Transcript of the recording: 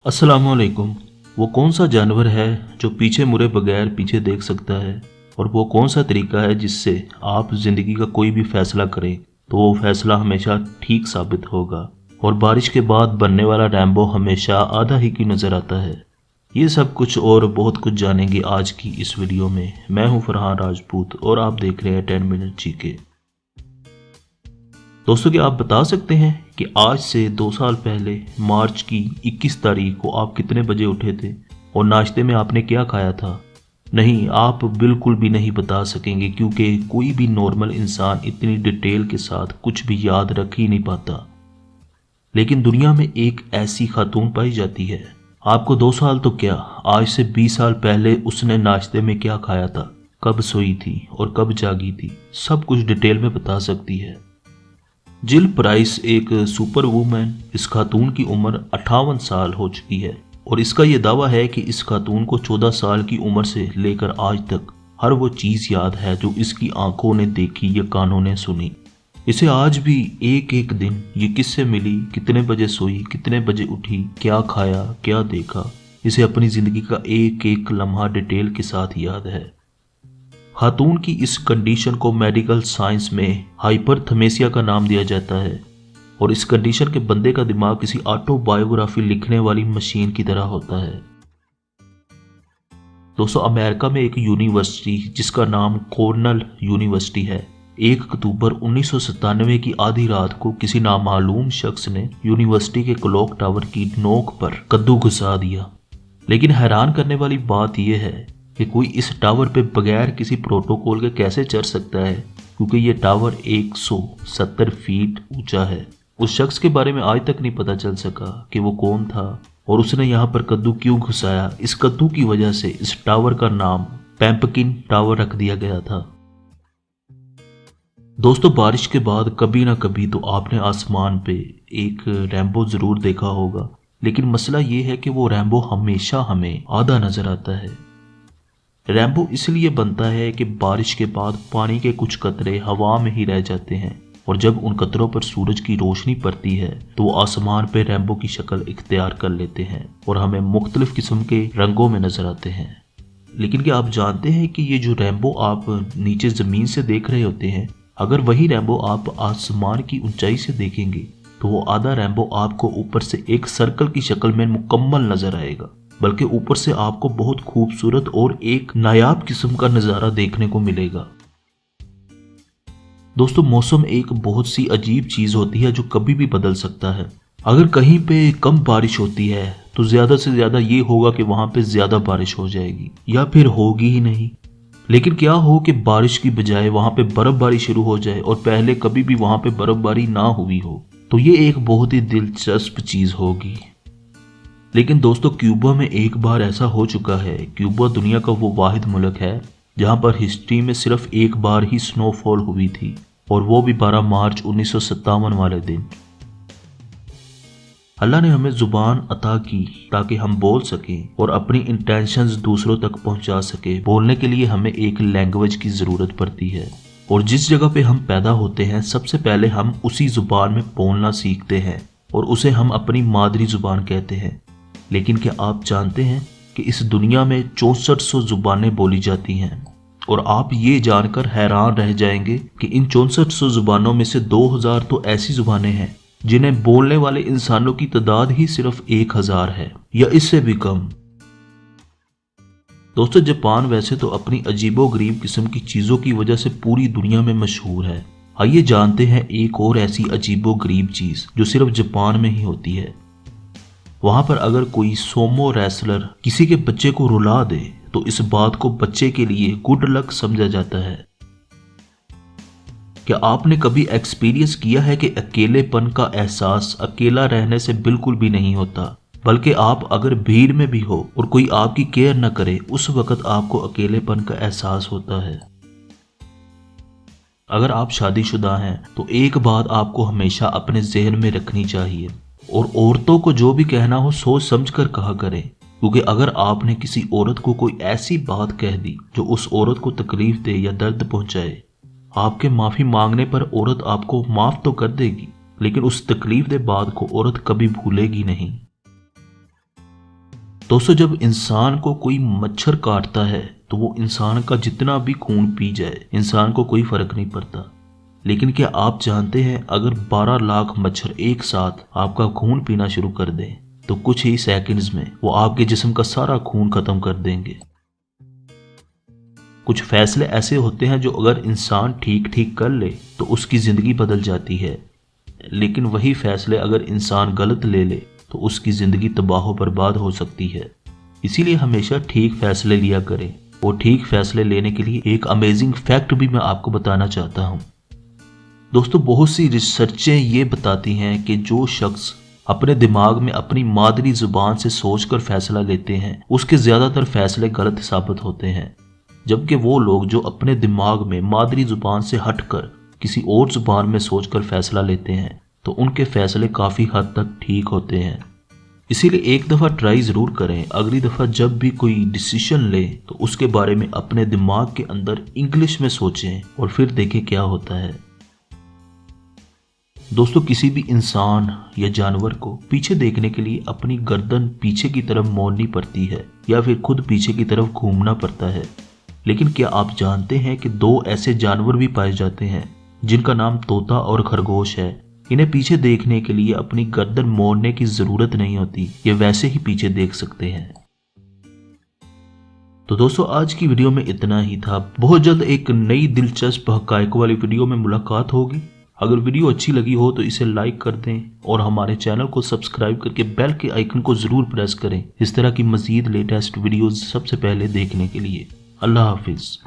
अस्सलामुअलैकुम। वो कौन सा जानवर है जो पीछे मुड़े बगैर पीछे देख सकता है, और वो कौन सा तरीका है जिससे आप ज़िंदगी का कोई भी फैसला करें तो वो फैसला हमेशा ठीक साबित होगा, और बारिश के बाद बनने वाला रैम्बो हमेशा आधा ही की नज़र आता है। ये सब कुछ और बहुत कुछ जानेंगे आज की इस वीडियो में। मैं हूं फरहान राजपूत और आप देख रहे हैं 10 मिनट जीके। दोस्तों, क्या आप बता सकते हैं कि आज से 2 साल पहले मार्च की 21 तारीख को आप कितने बजे उठे थे और नाश्ते में आपने क्या खाया था? नहीं, आप बिल्कुल भी नहीं बता सकेंगे, क्योंकि कोई भी नॉर्मल इंसान इतनी डिटेल के साथ कुछ भी याद रख ही नहीं पाता। लेकिन दुनिया में एक ऐसी खातून पाई जाती है, आपको 2 साल तो क्या, आज से 20 साल पहले उसने नाश्ते में क्या खाया था, कब सोई थी और कब जागी थी, सब कुछ डिटेल में बता सकती है। जिल प्राइस एक सुपर वूमेन। इस खातून की उम्र 58 साल हो चुकी है और इसका यह दावा है कि इस खातून को 14 साल की उम्र से लेकर आज तक हर वो चीज़ याद है जो इसकी आंखों ने देखी या कानों ने सुनी। इसे आज भी एक एक दिन ये किससे मिली, कितने बजे सोई, कितने बजे उठी, क्या खाया, क्या देखा, इसे अपनी ज़िंदगी का एक एक लम्हा डिटेल के साथ याद है। खातून की इस कंडीशन को मेडिकल साइंस में हाइपरथमेसिया का नाम दिया जाता है, और इस कंडीशन के बंदे का दिमाग किसी ऑटोबायोग्राफी लिखने वाली मशीन की तरह होता है। दोस्तों, अमेरिका में एक यूनिवर्सिटी जिसका नाम कॉर्नेल यूनिवर्सिटी है, 1 अक्टूबर 1997 की आधी रात को किसी नामालूम शख्स ने यूनिवर्सिटी के क्लॉक टावर की नोक पर कद्दू घुसा दिया। लेकिन हैरान करने वाली बात यह है कि कोई इस टावर पे बगैर किसी प्रोटोकॉल के कैसे चढ़ सकता है, क्योंकि ये टावर 170 फीट ऊंचा है। उस शख्स के बारे में आज तक नहीं पता चल सका कि वो कौन था और उसने यहाँ पर कद्दू क्यों घुसाया। इस कद्दू की वजह से इस टावर का नाम पैम्पकिन टावर रख दिया गया था। दोस्तों, बारिश के बाद कभी ना कभी तो आपने आसमान पे एक रैम्बो जरूर देखा होगा, लेकिन मसला ये है कि वो रैम्बो हमेशा हमें आधा नजर आता है। रैम्बो इसलिए बनता है कि बारिश के बाद पानी के कुछ कतरे हवा में ही रह जाते हैं, और जब उन कतरों पर सूरज की रोशनी पड़ती है तो वो आसमान पे रैम्बो की शक्ल इख्तियार कर लेते हैं और हमें मुख्तलिफ किस्म के रंगों में नजर आते हैं। लेकिन क्या आप जानते हैं कि ये जो रैम्बो आप नीचे जमीन से देख रहे होते हैं, अगर वही रैम्बो आप आसमान की ऊंचाई से देखेंगे तो वो आधा रैम्बो आपको ऊपर से एक सर्कल की शक्ल में मुकम्मल नजर आएगा, बल्कि ऊपर से आपको बहुत खूबसूरत और एक नायाब किस्म का नज़ारा देखने को मिलेगा। दोस्तों, मौसम एक बहुत सी अजीब चीज़ होती है जो कभी भी बदल सकता है। अगर कहीं पे कम बारिश होती है तो ज़्यादा से ज़्यादा ये होगा कि वहाँ पे ज़्यादा बारिश हो जाएगी, या फिर होगी ही नहीं। लेकिन क्या हो कि बारिश की बजाय वहाँ पे बर्फबारी शुरू हो जाए और पहले कभी भी वहाँ पे बर्फबारी ना हुई हो, तो ये एक बहुत ही दिलचस्प चीज़ होगी। लेकिन दोस्तों, क्यूबा में एक बार ऐसा हो चुका है। क्यूबा दुनिया का वो वाहिद मुल्क है जहां पर हिस्ट्री में सिर्फ एक बार ही स्नोफॉल हुई थी, और वो भी 12 मार्च 1957 वाले दिन। अल्लाह ने हमें जुबान अता की ताकि हम बोल सकें और अपनी इंटेंशंस दूसरों तक पहुंचा सके। बोलने के लिए हमें एक लैंग्वेज की ज़रूरत पड़ती है, और जिस जगह पे हम पैदा होते हैं सबसे पहले हम उसी जुबान में बोलना सीखते हैं और उसे हम अपनी मादरी जुबान कहते हैं। लेकिन क्या आप जानते हैं कि इस दुनिया में 6400 जुबानें बोली जाती हैं, और आप ये जानकर हैरान रह जाएंगे कि इन 6400 जुबानों में से 2000 तो ऐसी जुबानें हैं जिन्हें बोलने वाले इंसानों की तादाद ही सिर्फ 1000 है, या इससे भी कम। दोस्तों, जापान वैसे तो अपनी अजीबोगरीब किस्म की चीज़ों की वजह से पूरी दुनिया में मशहूर है। आइए जानते हैं एक और ऐसी अजीबोगरीब चीज़ जो सिर्फ जापान में ही होती है। वहां पर अगर कोई सोमो रेसलर किसी के बच्चे को रुला दे तो इस बात को बच्चे के लिए गुड लक समझा जाता है। क्या आपने कभी एक्सपीरियंस किया है कि अकेलेपन का एहसास अकेला रहने से बिल्कुल भी नहीं होता, बल्कि आप अगर भीड़ में भी हो और कोई आपकी केयर न करे, उस वक्त आपको अकेलेपन का एहसास होता है। अगर आप शादीशुदा हैं तो एक बात आपको हमेशा अपने जहन में रखनी चाहिए, और औरतों को जो भी कहना हो सोच समझ कर कहा करें, क्योंकि अगर आपने किसी औरत को कोई ऐसी बात कह दी जो उस औरत को तकलीफ दे या दर्द पहुंचाए, आपके माफ़ी मांगने पर औरत आपको माफ़ तो कर देगी, लेकिन उस तकलीफ दे बात को औरत कभी भूलेगी नहीं। दोस्तों, जब इंसान को कोई मच्छर काटता है तो वो इंसान का जितना भी खून पी जाए इंसान को कोई फर्क नहीं पड़ता। लेकिन क्या आप जानते हैं, अगर 12 लाख मच्छर एक साथ आपका खून पीना शुरू कर दें तो कुछ ही सेकंड्स में वो आपके जिस्म का सारा खून खत्म कर देंगे। कुछ फैसले ऐसे होते हैं जो अगर इंसान ठीक ठीक कर ले तो उसकी जिंदगी बदल जाती है, लेकिन वही फैसले अगर इंसान गलत ले ले तो उसकी जिंदगी तबाह बर्बाद हो सकती है। इसीलिए हमेशा ठीक फैसले लिया करें। और ठीक फैसले लेने के लिए एक अमेजिंग फैक्ट भी मैं आपको बताना चाहता हूँ। दोस्तों, बहुत सी रिसर्चें ये बताती हैं कि जो शख्स अपने दिमाग में अपनी मादरी जुबान से सोचकर फैसला लेते हैं उसके ज्यादातर फैसले गलत साबित होते हैं, जबकि वो लोग जो अपने दिमाग में मादरी जुबान से हटकर किसी और जुबान में सोचकर फैसला लेते हैं तो उनके फैसले काफी हद तक ठीक होते हैं। इसीलिए एक दफा ट्राई जरूर करें, अगली दफा जब भी कोई डिसीजन ले तो उसके बारे में अपने दिमाग के अंदर इंग्लिश में सोचें और फिर देखें क्या होता है। दोस्तों, किसी भी इंसान या जानवर को पीछे देखने के लिए अपनी गर्दन पीछे की तरफ मोड़नी पड़ती है या फिर खुद पीछे की तरफ घूमना पड़ता है। लेकिन क्या आप जानते हैं कि 2 ऐसे जानवर भी पाए जाते हैं जिनका नाम तोता और खरगोश है। इन्हें पीछे देखने के लिए अपनी गर्दन मोड़ने की जरूरत नहीं होती, ये वैसे ही पीछे देख सकते हैं। तो दोस्तों, आज की वीडियो में इतना ही था। बहुत जल्द एक नई दिलचस्प हकायक वाली वीडियो में मुलाकात होगी। अगर वीडियो अच्छी लगी हो तो इसे लाइक कर दें और हमारे चैनल को सब्सक्राइब करके बेल के आइकन को जरूर प्रेस करें इस तरह की मजीद लेटेस्ट वीडियोस सबसे पहले देखने के लिए। अल्लाह हाफिज।